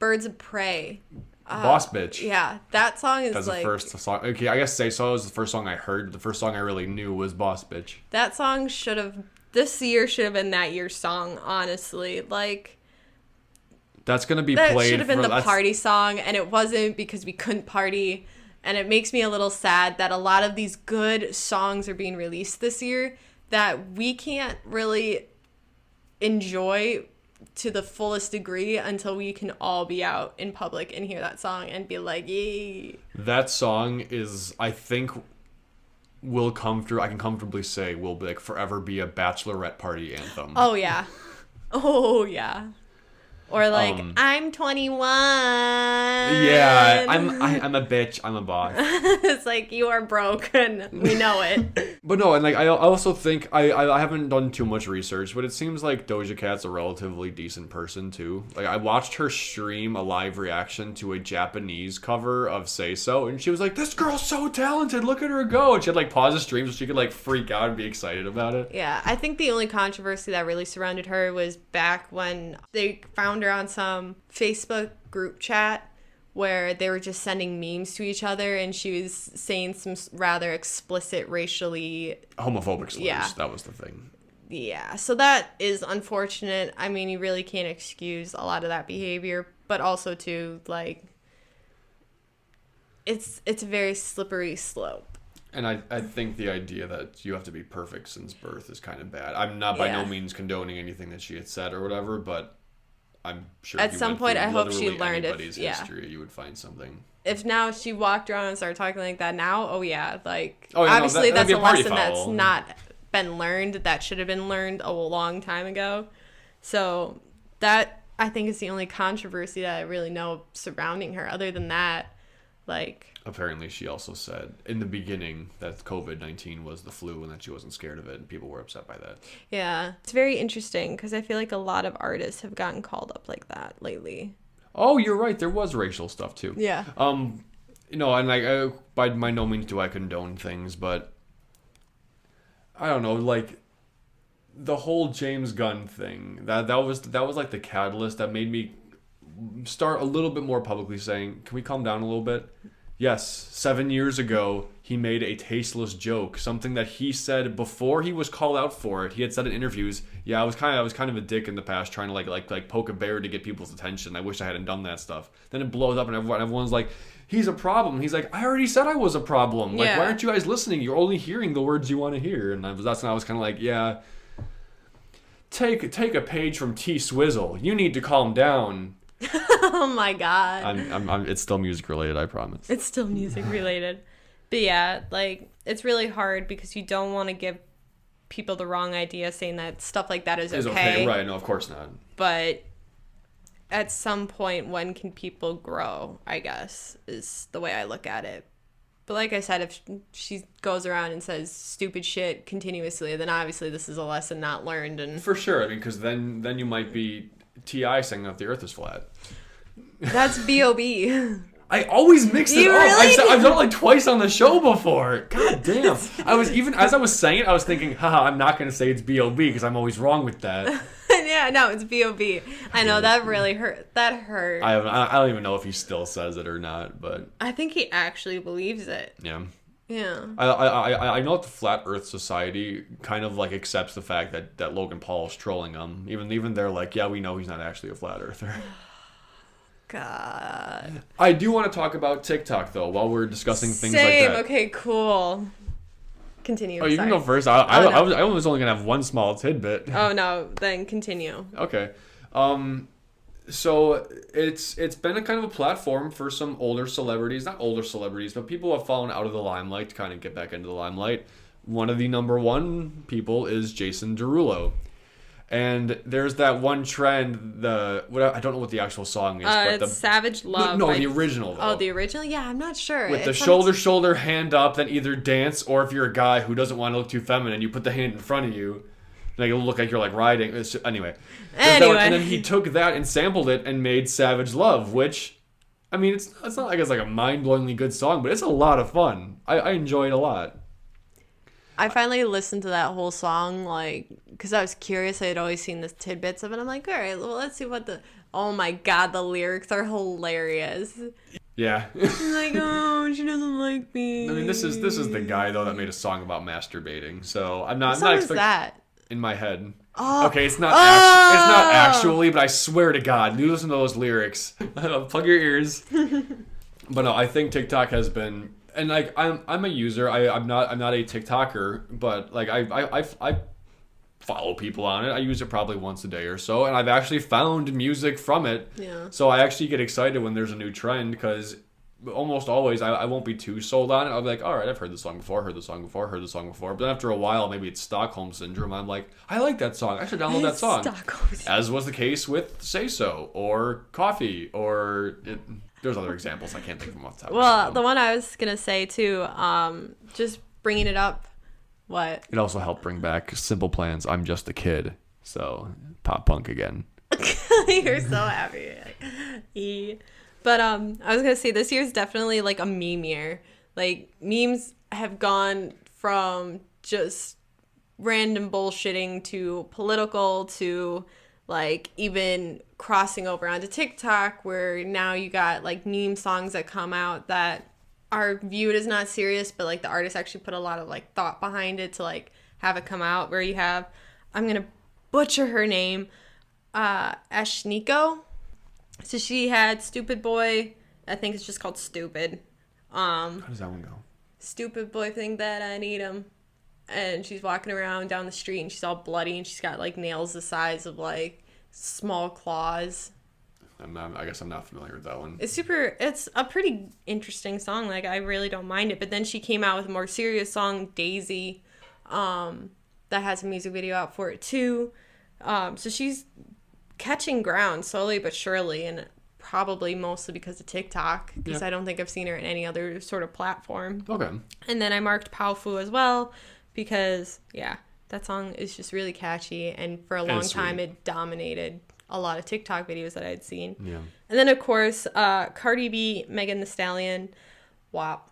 Birds of Prey. Boss Bitch. Yeah, that song is That's like... the first song. Okay, I guess Say So was the first song I heard. The first song I really knew was Boss Bitch. That song should have... This year should have been that year's song, honestly. Like... That's going to be that played. Should have been the party song, and it wasn't because we couldn't party. And it makes me a little sad that a lot of these good songs are being released this year that we can't really enjoy to the fullest degree until we can all be out in public and hear that song and be like, yay. That song is, I think, I can comfortably say, will be, like, forever be a bachelorette party anthem. Oh, yeah. Oh, yeah. Or like, I'm 21. Yeah, I'm a bitch. I'm a boss. It's like, you are broke and we know it. But no, and like I also think I haven't done too much research, but it seems like Doja Cat's a relatively decent person too. Like I watched her stream a live reaction to a Japanese cover of Say So, and she was like, "This girl's so talented. Look at her go!" And she had like pause the stream so she could like freak out and be excited about it. Yeah, I think the only controversy that really surrounded her was back when they found her on some Facebook group chat where they were just sending memes to each other and she was saying some rather explicit racially homophobic slurs. Yeah. That was the thing. Yeah, so that is unfortunate. I mean, you really can't excuse a lot of that behavior, but also too, like, it's a very slippery slope. And I think the idea that you have to be perfect since birth is kind of bad. I'm not by no means condoning anything that she had said or whatever, but I'm sure at some point I hope she learned anybody's history, you would find something. If now she walked around and started talking like that now, obviously that's a lesson foul. That's not been learned, that should have been learned a long time ago. So that I think is the only controversy that I really know surrounding her. Other than that, like, apparently she also said in the beginning that COVID-19 was the flu and that she wasn't scared of it, and people were upset by that. Yeah, it's very interesting because I feel like a lot of artists have gotten called up like that lately. Oh, you're right. There was racial stuff too. Yeah. And like by no means do I condone things, but I don't know, like the whole James Gunn thing. That was like the catalyst that made me start a little bit more publicly saying, "Can we calm down a little bit?" Yes, 7 years ago, he made a tasteless joke, something that he said before he was called out for it. He had said in interviews, "Yeah, I was kind of a dick in the past, trying to like poke a bear to get people's attention. I wish I hadn't done that stuff." Then it blows up, and everyone's like, "He's a problem." He's like, "I already said I was a problem. Like, why aren't you guys listening? You're only hearing the words you want to hear." And that's when I was kind of like, "Yeah, take a page from T Swizzle. You need to calm down." Oh my God. I'm it's still music related, I promise. It's still music related. But yeah, like, it's really hard because you don't want to give people the wrong idea saying that stuff like that is okay. Right, no, of course not. But at some point, when can people grow, I guess, is the way I look at it. But like I said, if she goes around and says stupid shit continuously, then obviously this is a lesson not learned. And for sure, I mean, because then you might be T.I. saying that the earth is flat. That's B.O.B. I always mix it up. Really? I've done it like twice on the show before. God damn. As I was saying it, I was thinking, haha, I'm not going to say it's B.O.B. because I'm always wrong with that. Yeah, no, it's B.O.B. I know, that really hurt. That hurt. I don't even know if he still says it or not, but I think he actually believes it. yeah. Yeah. I know that the Flat Earth Society kind of like accepts the fact that Logan Paul is trolling them. Even they're like, yeah, we know he's not actually a flat earther. God. I do want to talk about TikTok though while we're discussing things like that. Okay, cool. Continue. Oh, you can go first. I was only gonna have one small tidbit. Oh no, then continue. Okay. So it's been a kind of a platform for some older celebrities, not older celebrities, but people who have fallen out of the limelight to kind of get back into the limelight. One of the number one people is Jason Derulo. And there's that one trend, I don't know what the actual song is. But it's Savage Love. No, the original, though. Oh, the original? Yeah, I'm not sure. With the shoulder, hand up, then either dance, or if you're a guy who doesn't want to look too feminine, you put the hand in front of you. Like, it'll look like you're, like, riding. Anyway. And then he took that and sampled it and made Savage Love, which, I mean, it's not like it's like a mind-blowingly good song, but it's a lot of fun. I enjoy it a lot. I finally listened to that whole song, like, because I was curious. I had always seen the tidbits of it. I'm like, all right, well, let's see what oh my God, the lyrics are hilarious. Yeah. Like, oh, she doesn't like me. I mean, this is the guy, though, that made a song about masturbating. So I'm not expecting that. In my head. Oh. Okay, it's not actually, but I swear to God, you listen to those lyrics. Plug your ears. But no, I think TikTok has been, and like I'm a user. I'm not a TikToker, but like I follow people on it. I use it probably once a day or so, and I've actually found music from it. Yeah. So I actually get excited when there's a new trend because almost always I won't be too sold on it. I'll be like, all right, I've heard this song before, heard this song before. But then after a while, maybe it's Stockholm Syndrome. I'm like, I like that song. I should download that song. As was the case with Say So or Coffee or there's other examples I can't think of them off the top of my head. Well, the one I was going to say too, just bringing it up. What? It also helped bring back Simple Plan's I'm Just a Kid. So pop punk again. You're so happy. But I was gonna say this year is definitely like a meme year. Like memes have gone from just random bullshitting to political to like even crossing over onto TikTok, where now you got like meme songs that come out that are viewed as not serious, but like the artist actually put a lot of like thought behind it to like have it come out. Where you have, I'm gonna butcher her name, Ashniko. So she had Stupid Boy, I think it's just called Stupid. How does that one go? Stupid boy think that I need him. And she's walking around down the street and she's all bloody and she's got like nails the size of like small claws. I guess I'm not familiar with that one. It's a pretty interesting song. Like I really don't mind it. But then she came out with a more serious song, Daisy, that has a music video out for it too. So she's catching ground slowly but surely, and probably mostly because of TikTok, because I don't think I've seen her in any other sort of platform. Okay. And then I marked Powfu as well because that song is just really catchy, and for a long time it dominated a lot of TikTok videos that I had seen. Yeah. And then of course Cardi B, Megan Thee Stallion, WAP.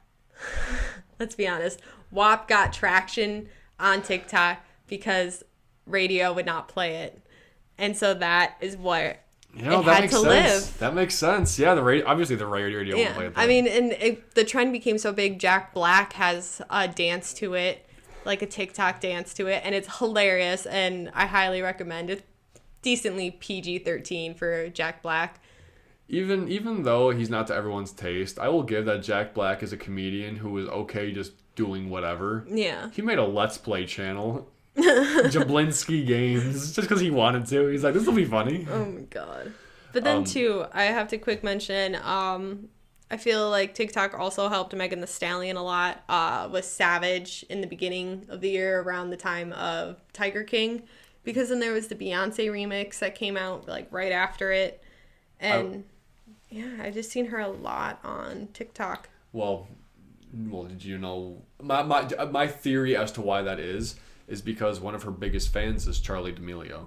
Let's be honest, WAP got traction on TikTok because radio would not play it. And so that is what it had to live. That makes sense. Yeah, obviously the radio won't play it. I mean, and the trend became so big. Jack Black has a dance to it, like a TikTok dance to it, and it's hilarious. And I highly recommend it. Decently PG-13 for Jack Black. Even though he's not to everyone's taste, I will give that Jack Black is a comedian who is okay just doing whatever. Yeah. He made a Let's Play channel. Jablinski Games, just because he wanted to. He's like, this will be funny. Oh my God. But then too, I have to quick mention, I feel like TikTok also helped Megan Thee Stallion a lot with Savage in the beginning of the year around the time of Tiger King, because then there was the Beyonce remix that came out like right after it. And I just seen her a lot on TikTok. Well, did you know my theory as to why that is because one of her biggest fans is Charli D'Amelio,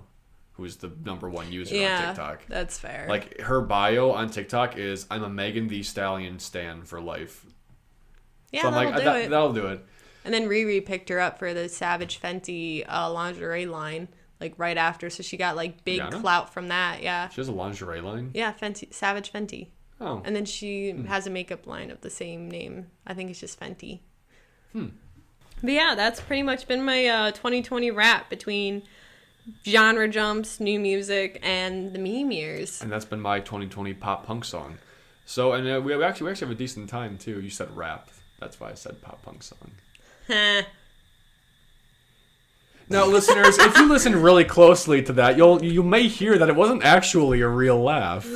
who's the #1 user on TikTok. That's fair. Like, her bio on TikTok is, I'm a Megan Thee Stallion stan for life. Yeah, so I'm that'll like, do it. That'll do it. And then Riri picked her up for the Savage Fenty lingerie line, like right after. So she got like big clout from that. Yeah. She has a lingerie line? Yeah, Savage Fenty. Oh. And then she has a makeup line of the same name. I think it's just Fenty. But yeah, that's pretty much been my 2020 wrap between genre jumps, new music, and the meme years. And that's been my 2020 pop punk song. So, and we actually have a decent time too. You said rap. That's why I said pop punk song. Now, listeners, if you listen really closely to that, you may hear that it wasn't actually a real laugh.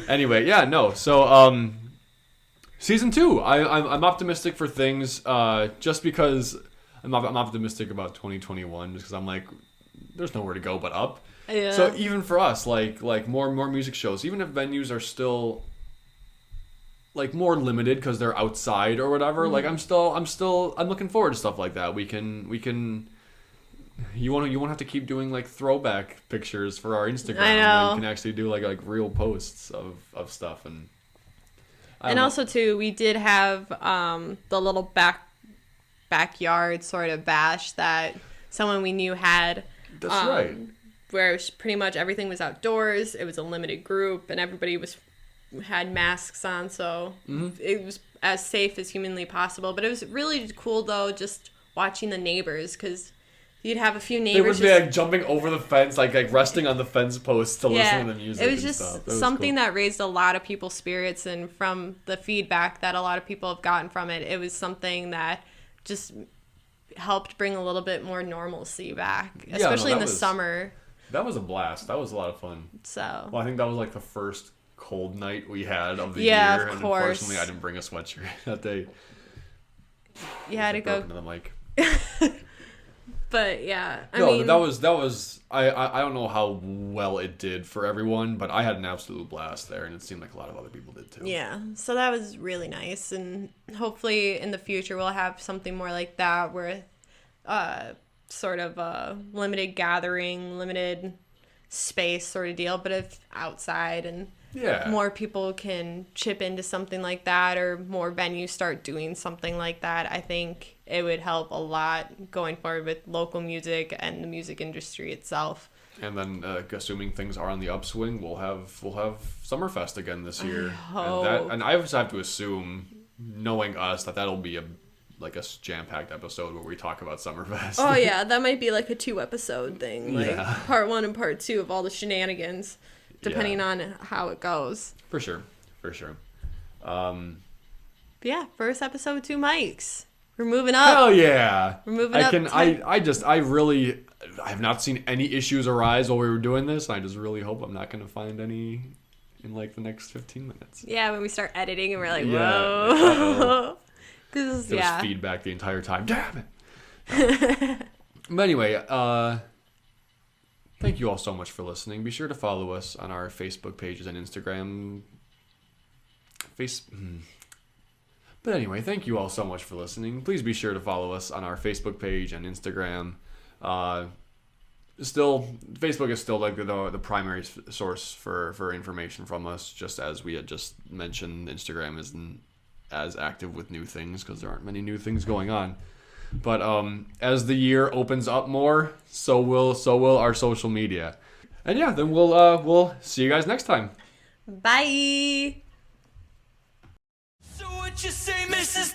Anyway, yeah, no. So, season 2, I'm optimistic for things. Just because I'm optimistic about 2021, just because I'm like, there's nowhere to go but up. Yeah. So even for us, like more music shows, even if venues are still like more limited because they're outside or whatever, like I'm looking forward to stuff like that. We can. You won't have to keep doing like throwback pictures for our Instagram. I know. You can actually do like real posts of stuff and also too, we did have the little backyard sort of bash that someone we knew had. That's right. Where pretty much everything was outdoors. It was a limited group, and everybody had masks on, so it was as safe as humanly possible. But it was really cool though, just watching the neighbors, because you'd have a few neighbors. They would be like jumping over the fence, like resting on the fence posts to listen to the music. It was just something that raised a lot of people's spirits, and from the feedback that a lot of people have gotten from it, it was something that just helped bring a little bit more normalcy back, especially in the summer. That was a blast. That was a lot of fun. So, well, I think that was like the first cold night we had of the year, and course. Unfortunately, I didn't bring a sweatshirt that day. You had to go into the mic. But yeah, I mean, mean, that was. I don't know how well it did for everyone, but I had an absolute blast there, and it seemed like a lot of other people did too. Yeah, so that was really nice, and hopefully in the future we'll have something more like that, where sort of a limited gathering, limited space sort of deal, but if outside, and more people can chip into something like that, or more venues start doing something like that, I think it would help a lot going forward with local music and the music industry itself. And then assuming things are on the upswing, we'll have Summerfest again this year. And I just have to assume, knowing us, that'll be a jam-packed episode where we talk about Summerfest. Oh yeah, that might be like a 2-episode thing, like part 1 and part 2 of all the shenanigans, depending on how it goes. For sure. But yeah, first episode 2 mics. We're moving up. Hell yeah. We're moving up. I have not seen any issues arise while we were doing this. And I just really hope I'm not going to find any in like the next 15 minutes. Yeah, when we start editing and we're like, whoa. There was feedback the entire time. Damn it. But anyway, thank you all so much for listening. Be sure to follow us on our Facebook pages and Instagram. But anyway, thank you all so much for listening. Please be sure to follow us on our Facebook page and Instagram. Facebook is still like the primary source for information from us. Just as we had just mentioned, Instagram isn't as active with new things because there aren't many new things going on. But as the year opens up more, so will our social media. And yeah, then we'll see you guys next time. Bye. So what you say, Mrs.